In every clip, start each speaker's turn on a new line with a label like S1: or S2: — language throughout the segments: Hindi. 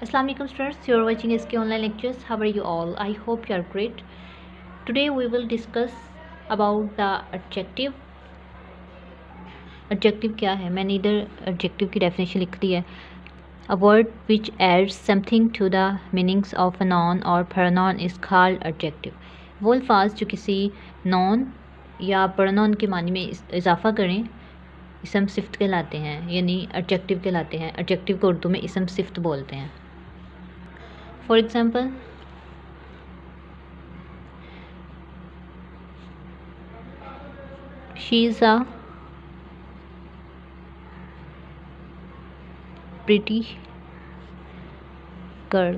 S1: Assalamu alaikum students, you are watching SK online lectures. How are you all? I hope you are great. Today we will discuss about the adjective. Adjective क्या है? मैंने इधर adjective की definition लिख दी है. A word which adds something to the meanings of a noun or pronoun is called adjective. वो अल्फाज जो किसी noun या pronoun के मानी में इजाफा करें इसम सिफ्त कहलाते हैं, यानी adjective कहलाते हैं. adjective को उर्दू में इसम सिफ्त बोलते हैं. For example, she is a pretty girl.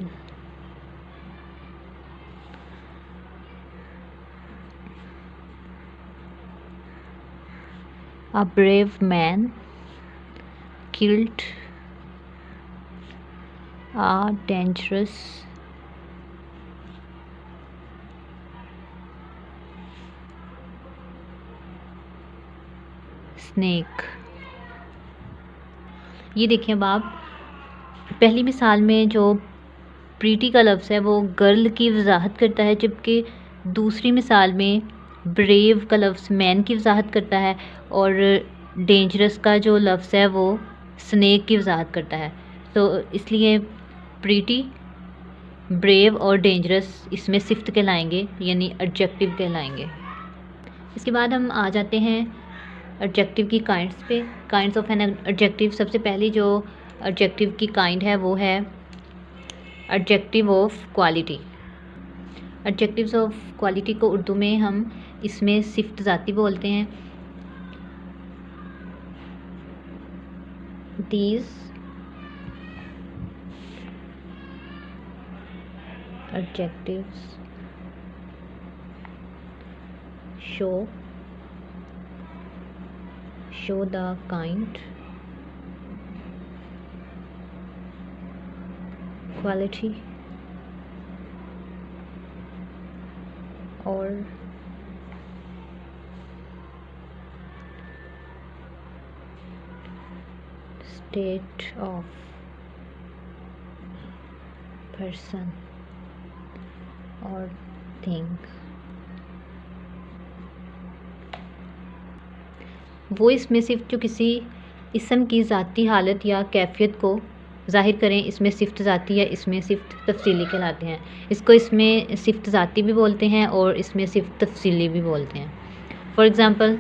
S1: A brave man killed a dangerous snake. ये देखिए अब आप पहली मिसाल में जो प्रीटी का लफ्ज़ है वो गर्ल की वजाहत करता है, जबकि दूसरी मिसाल में ब्रेव का लफ्ज़ मैन की वजाहत करता है और डेंजरस का जो लफ्ज़ है वो स्नेक की वजाहत करता है. तो इसलिए प्रीटी, ब्रेव और डेंजरस इसमें सिफ्त कहलाएंगे, यानी एडजेक्टिव कहलाएंगे. इसके बाद हम आ जाते हैं एडजेक्टिव की काइंड्स पे. Kinds of an adjective. सबसे पहली जो एडजेक्टिव की काइंड है वो है adjective of quality. Adjectives of quality को उर्दू में हम इसमें सिफ्त ज़ाती बोलते हैं. These adjectives show the kind, quality or state of person or thing. वो इसमें सिर्फ जो किसी इसम की ज़ाती हालत या कैफियत को ज़ाहिर करें, इसमें सिफ्त ज़ाती या इसमें सिफ्त तफसीली कहलाते हैं. इसको इसमें सिफ्त ज़ाती भी बोलते हैं और इसमें सिफ्त तफसीली भी बोलते हैं. For example,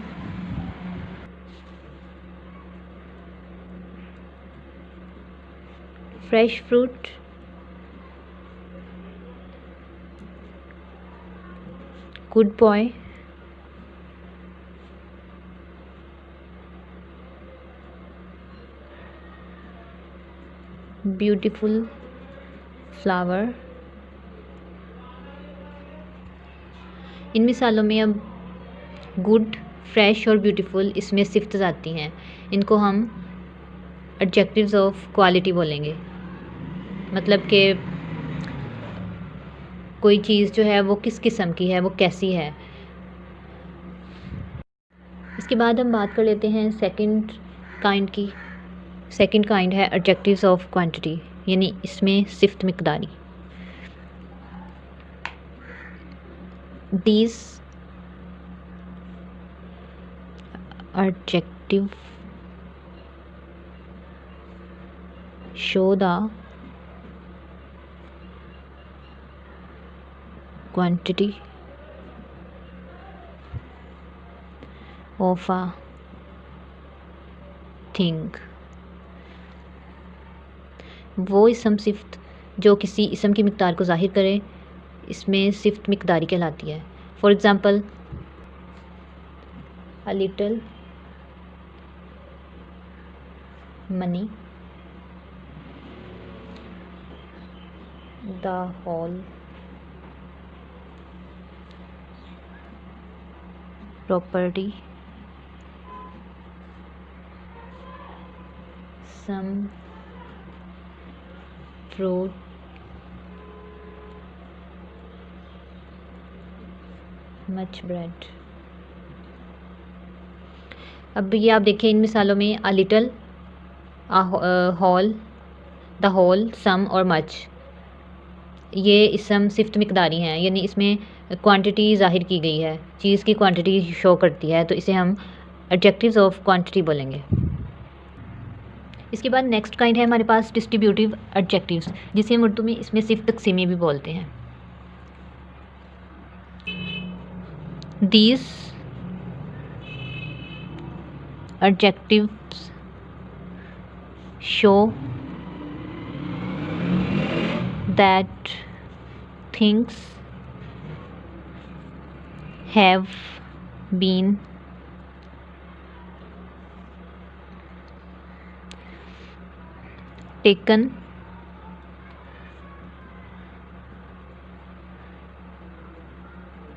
S1: fresh fruit, good boy, beautiful flower. इन मिसालों में अब गुड, फ्रेश और ब्यूटीफुल इसमें सिफ्त ज़ाती हैं. इनको हम एडजेक्टिव्स ऑफ क्वालिटी बोलेंगे. मतलब कि कोई चीज़ जो है वो किस किस्म की है, वो कैसी है. इसके बाद हम बात कर लेते हैं सेकंड काइंड की. सेकंड काइंड है एडजेक्टिव्स ऑफ क्वांटिटी, यानी इसमें सिफ्त मिकदारी. These adjectives show the quantity of a thing. वो इसम सिफ्त जो किसी इसम की मिकदार को ज़ाहिर करे इसमें सिफ्त मिकदारी कहलाती है. For example, a little money, the whole property, some fruit, much bread. अब ये आप देखें इन मिसालों में a little, a hall, the whole, some और मच, ये इसम सिफ्त मिकदारी हैं, यानी इसमें क्वांटिटी ज़ाहिर की गई है, चीज़ की क्वांटिटी शो करती है, तो इसे हम एडजेक्टिव्स ऑफ क्वांटिटी बोलेंगे। इसके बाद नेक्स्ट काइंड है हमारे पास डिस्ट्रीब्यूटिव एडजेक्टिव्स, जिसे हम उर्दू में इसमें सिर्फ तकसीमी भी बोलते हैं। These adjectives show that things have been taken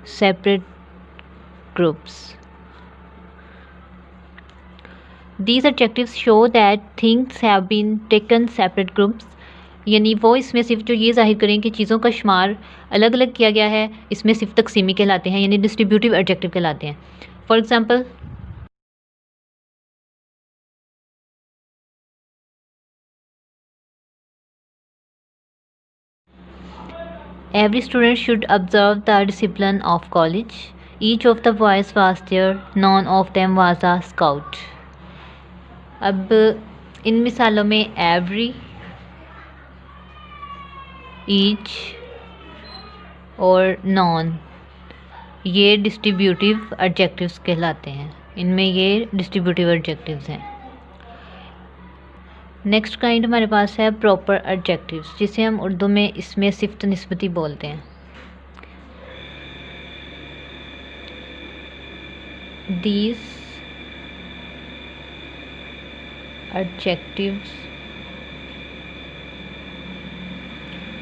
S1: separate groups. These adjectives show that things have been taken separate groups, यानी वो इसमें सिर्फ जो ये जाहिर करें कि चीज़ों का शुमार अलग अलग किया गया है, इसमें सिर्फ तकसीमी कहलाते हैं, यानी डिस्ट्रीब्यूटिव एडजेक्टिव कहलाते हैं। For example, every student should observe the discipline of college. Each of the boys was there, none of them was a scout. अब इन मिसालों में every, each और none ये डिस्ट्रीब्यूटिव एडजेक्टिव्स कहलाते हैं, इनमें ये डिस्ट्रीब्यूटिव एडजेक्टिव्स हैं। नेक्स्ट काइंड हमारे पास है प्रॉपर एडजेक्टिव्स, जिसे हम उर्दू में इसमें सिफ्त निस्बती बोलते हैं। These adjectives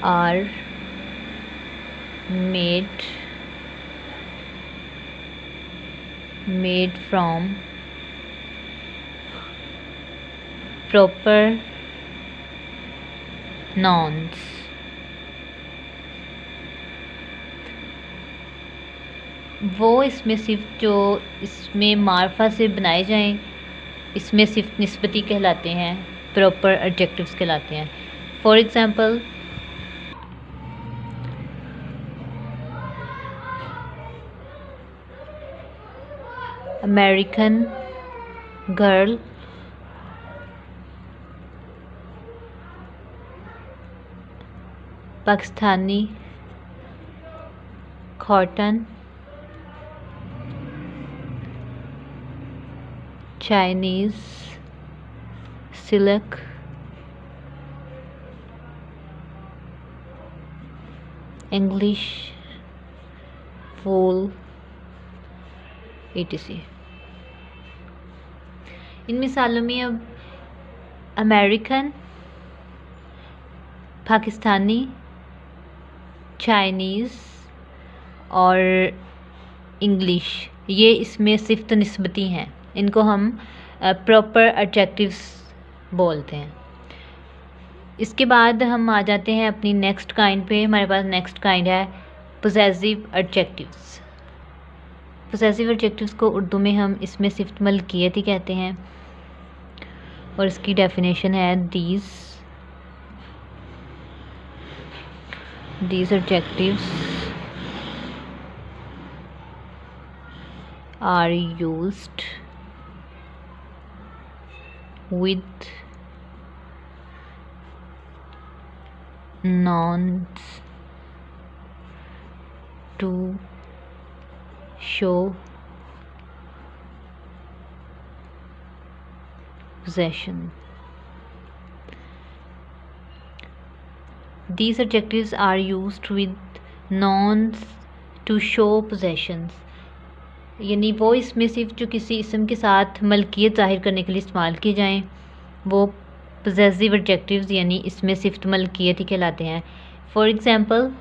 S1: are made from proper nouns. वो इसमें सिर्फ जो इसमें मार्फा से बनाए जाएं, इसमें सिर्फ निस्बती कहलाते हैं, प्रॉपर एडजेक्टिव्स कहलाते हैं। For example, American girl, Pakistani cotton, Chinese silk, English wool, etc. इन मिसालों में अब अमेरिकन, पाकिस्तानी, चाइनीज़ और इंग्लिश ये इसमें सिफ्त निस्बती हैं, इनको हम प्रॉपर एडजेक्टिव्स बोलते हैं। इसके बाद हम आ जाते हैं अपनी नेक्स्ट काइंड पे। हमारे पास नेक्स्ट काइंड है पोजेसिव एडजेक्टिव्स। पोजेसिव एडजेक्टिव्स को उर्दू में हम इसमें सिफ्त मलकियत ही कहते हैं, और इसकी डेफिनेशन है These adjectives are used with nouns to show possession. These adjectives are used with nouns to show possessions, यानी वो इसमें सिर्फ जो किसी इसम के साथ मलकियत ज़ाहिर करने के लिए इस्तेमाल किए जाएं, वो पोजेसिव एडजेक्टिव्स यानी इसमें सिर्फ मलकियत ही कहलाते हैं। For example,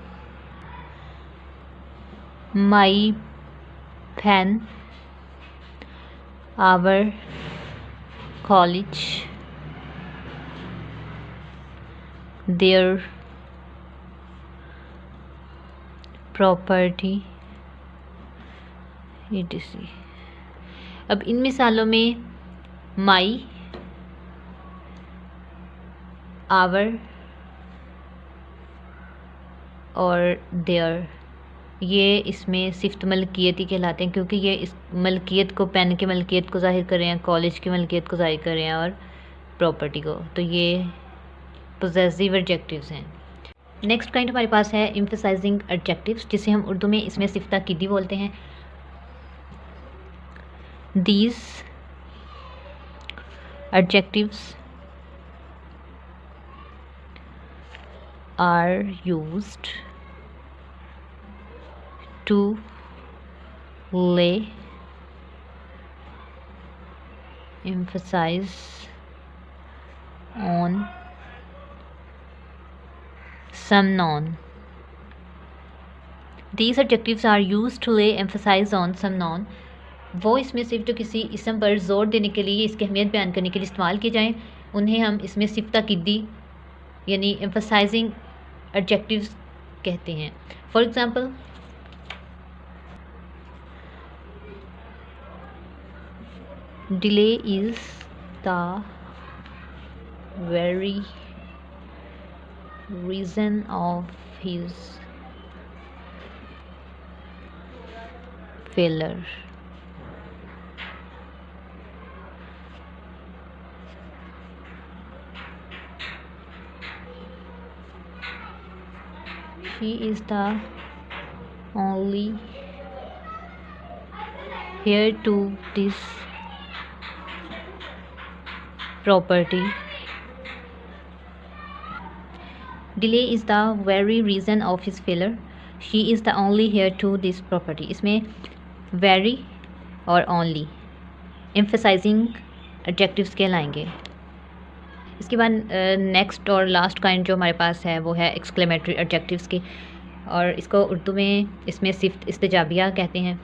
S1: my pen, our college, their property, etc. अब इन मिसालों में माई, आवर और देयर, ये इसमें सिफ्त मलकियती कहलाते हैं, क्योंकि ये इस मलकियत को, पेन की मलकियत को ज़ाहिर कर रहे हैं, कॉलेज की मलकियत को ज़ाहिर कर रहे हैं, और प्रॉपर्टी को। तो ये पोजेसिव एडजेक्टिव्स हैं। नेक्स्ट काइंड हमारे पास है एम्फसाइजिंग एडजेक्टिव्स, जिसे हम उर्दू में इसमें सिफ्त ताकीदी बोलते हैं। These adjectives are used to lay emphasis on some noun. These adjectives are used to lay emphasis on some noun. वो इसमें सिर्फ जो किसी इसम पर ज़ोर देने के लिए, इसकी अहमियत बयान करने के लिए इस्तेमाल किए जाएँ, उन्हें हम इसमें सिफ्त ताकीदी यानी एम्फसाइजिंग एडजेक्टिव्स कहते हैं। For example, delay is the very reason of his failure. She is the only heir to this property. Delay is the very reason of his failure. She is the only heir to this property. इसमें very और only emphasizing adjectives कहलाएंगे। इसके बाद नेक्स्ट और लास्ट काइंड जो हमारे पास है वो है एक्सक्लेमेटरी एडजेक्टिव्स की, और इसको उर्दू में इसमें सिफ्त इस्तिजाबिया कहते हैं।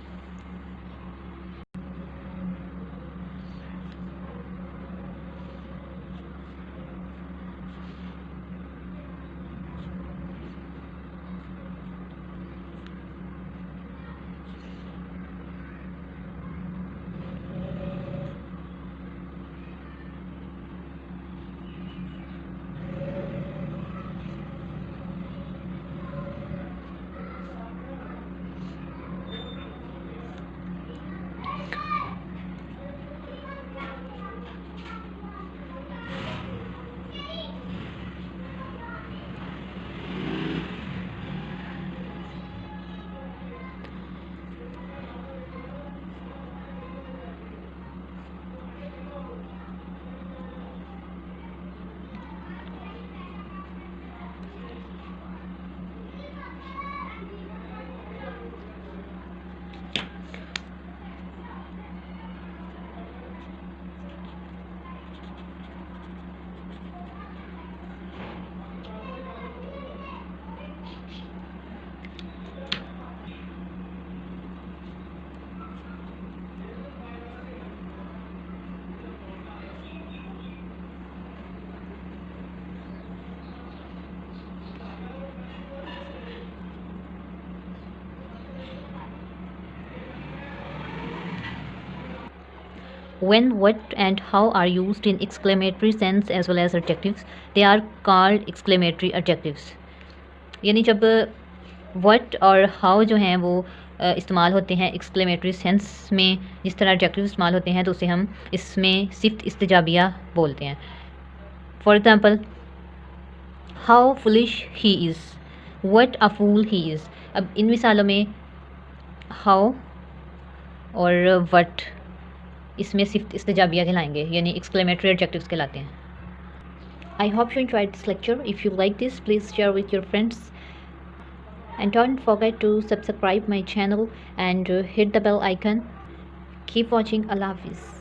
S1: When, what and how are used in exclamatory sense as well as adjectives, they are called exclamatory adjectives. यानी जब what और how जो हैं वो इस्तेमाल होते हैं एक्सक्लेमेटरी सेंस में, जिस तरह एडजेक्टिव इस्तेमाल होते हैं, तो उसे हम इसमें सिफ्त इस्तिजाबिया बोलते हैं। For example, how foolish he is, what a fool he is. अब इन मिसालों में हाउ और व्हाट इसमें सिफ्त इस्तिजाबिया कहलाएंगे, यानी एक्सक्लेमेटरी एडजेक्टिव्स कहलाते हैं। I hope you enjoyed this lecture. If you like this, please share with your friends. And don't forget to subscribe my channel and hit the bell icon. Keep watching. Allah Hafiz.